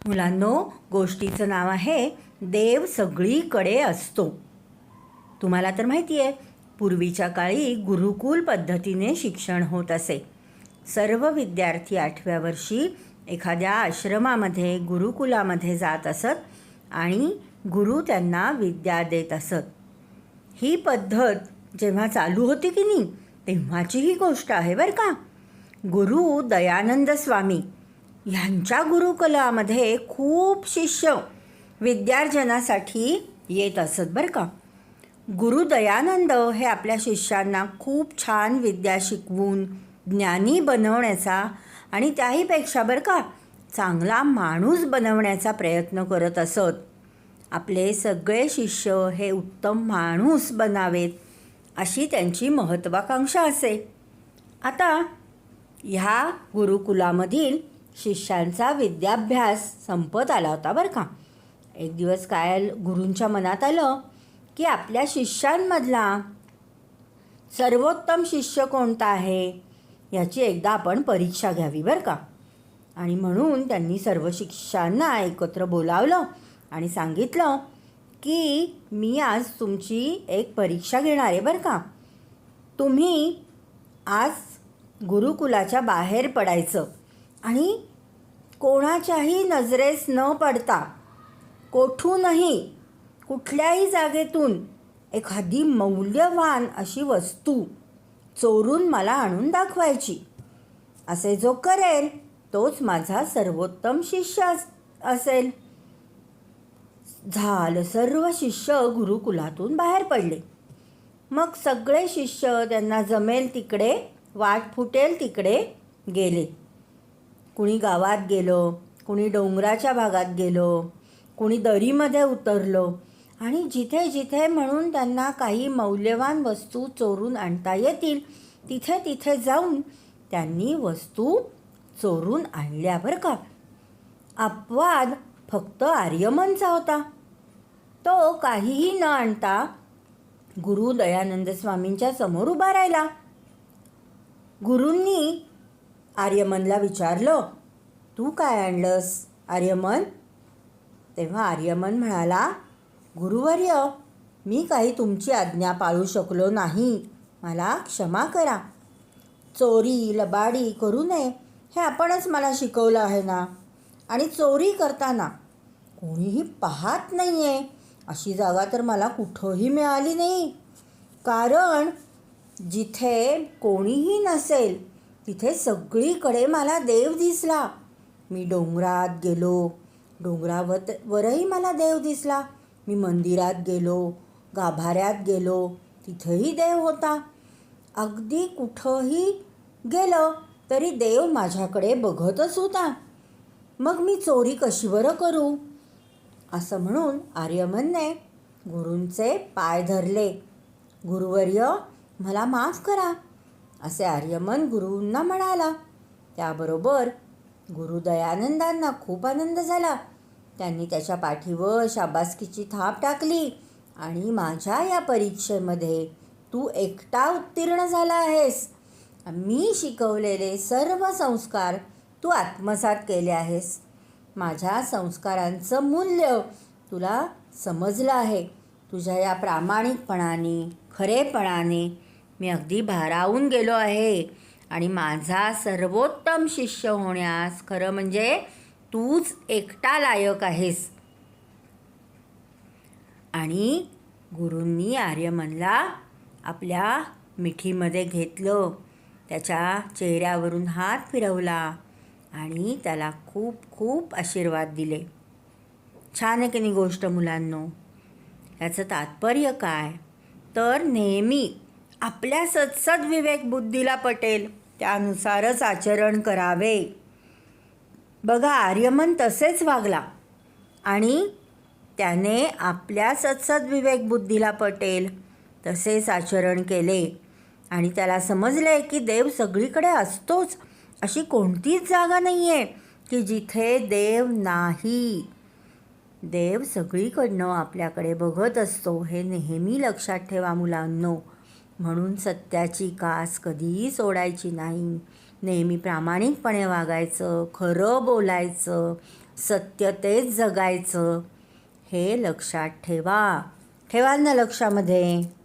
मुलांनो, गोष्टीचं नाव आहे देव सगळीकडे असतो. तुम्हाला तर माहिती आहे, पूर्वीच्या काळी गुरुकुल पद्धतीने शिक्षण होत असे. सर्व विद्यार्थी 8व्या वर्षी एखाद्या आश्रमामध्ये गुरुकुलामध्ये जात असत आणि गुरु त्यांना विद्या देत असत. ही पद्धत जेव्हा चालू होती की नाही, तेव्हाची ही गोष्ट आहे बरं का. गुरु दयानंद स्वामी ह्यांच्या गुरुकुलामध्ये खूप शिष्य विद्यार्जनासाठी येत असत बरं का. गुरु दयानंद हे आपल्या शिष्यांना खूप छान विद्या शिकवून ज्ञानी बनवण्याचा आणि त्याहीपेक्षा बरं का चांगला माणूस बनवण्याचा प्रयत्न करत असत. आपले सगळे शिष्य हे उत्तम माणूस बनावेत अशी त्यांची महत्त्वाकांक्षा असे. आता ह्या गुरुकुलामधील शिष्यांचा विद्याभ्यास संपत आला होता बरं का. एक दिवस काय गुरूंच्या मनात आलं की आपल्या शिष्यांमधला सर्वोत्तम शिष्य कोणता आहे याची एकदा आपण परीक्षा घ्यावी बरं का. आणि म्हणून त्यांनी सर्व शिष्यांना एकत्र बोलावलं आणि सांगितलं की मी आज तुमची एक परीक्षा घेणार आहे बरं का. तुम्ही आज गुरुकुलाच्या बाहेर पडायचं आणि कोणाच्याही नजरेस न पडता कोठूनही कुठल्याही जागेतून एखादी मौल्यवान अशी वस्तू चोरून मला आणून दाखवायची. असे जो करेल तोच माझा सर्वोत्तम शिष्य असेल. झालं, सर्व शिष्य गुरुकुलातून बाहेर पडले. मग सगळे शिष्य त्यांना जमेल तिकडे, वाट फुटेल तिकडे गेले. कुणी गावात गेलो, कुणी डोंगराच्या भागात गेलो, कुणी दरीमध्ये उतरलो आणि जिथे जिथे म्हणून त्यांना काही मौल्यवान वस्तू चोरून आणता येतील तिथे तिथे जाऊन त्यांनी वस्तू चोरून आणल्या बरं का. अपवाद फक्त आर्यमनचा होता. तो काहीही न आणता गुरु दयानंद स्वामींच्या समोर उभा राहिला. गुरूंनी आर्यमनला विचारलं, तू काय आणलंस आर्यमन? तेव्हा आर्यमन म्हणाला, गुरुवर्य, मी काही तुमची आज्ञा पाळू शकलो नाही, मला क्षमा करा. चोरी लबाडी करू नये हे आपणच मला शिकवलं आहे ना. आणि चोरी करताना कोणीही पाहत नाही आहे अशी जागा तर मला कुठंही मिळाली नाही. कारण जिथे कोणीही नसेल तिथे सगळीकडे मला देव दिसला. मी डोंगरात गेलो, डोंगरावरही मला देव दिसला. मी मंदिरात गेलो, गाभाऱ्यात गेलो, तिथेही देव होता. अगदी कुठंही गेलो तरी देव माझ्याकडे बघतच होता. मग मी चोरी कशी बरं करू? असं म्हणून आर्यमनने गुरूंचे पाय धरले. गुरुवर्य, मला माफ करा, असे आर्यमन गुरूंना म्हणाला. त्याबरोबर गुरु दयानंदांना खूप आनंद झाला. त्यांनी त्याच्या पाठीवर शाबासकीची थाप टाकली आणि माझ्या या परीक्षेमध्ये तू एकटा उत्तीर्ण झाला आहेस. मी शिकवलेले सर्व संस्कार तू आत्मसात केले आहेस. माझ्या संस्कारांचं मूल्य तुला समजलं आहे. तुझ्या या प्रामाणिकपणाने, खरेपणाने मी अगदी भारावून गेलो आहे आणि माझा सर्वोत्तम शिष्य होण्यास खरं म्हणजे तूच एकटा लायक आहेस. आणि गुरूंनी आर्यमनला आपल्या मिठीमध्ये घेतलं, त्याच्या चेहऱ्यावरून हात फिरवला आणि त्याला खूप खूप आशीर्वाद दिले. छान आहे की नाही गोष्ट मुलांनो? याचं तात्पर्य काय तर नेहमी आपल्या सद्विवेक बुद्धीला पटेल त्यानुसारच आचरण करावे. बघा, आर्यमन तसेच वागला आणि त्याने आपल्या सद्विवेक बुद्धीला पटेल तसेच आचरण केले आणि त्याला समजले की देव सगळीकडे असतोच. अशी कोणतीच जागा नाही आहे की जिथे देव नाही. देव सगळीकडनं आपल्याकडे बघत असतो, हे नेहमी लक्षात ठेवा मुलांनो. म्हणून सत्याची कास कधीही सोडायची नाही. नेहमी प्रामाणिकपणे वागायचं, खरं बोलायचं, सत्यतेच जगायचं. हे लक्षात ठेवा. ठेवाल ना लक्षामध्ये?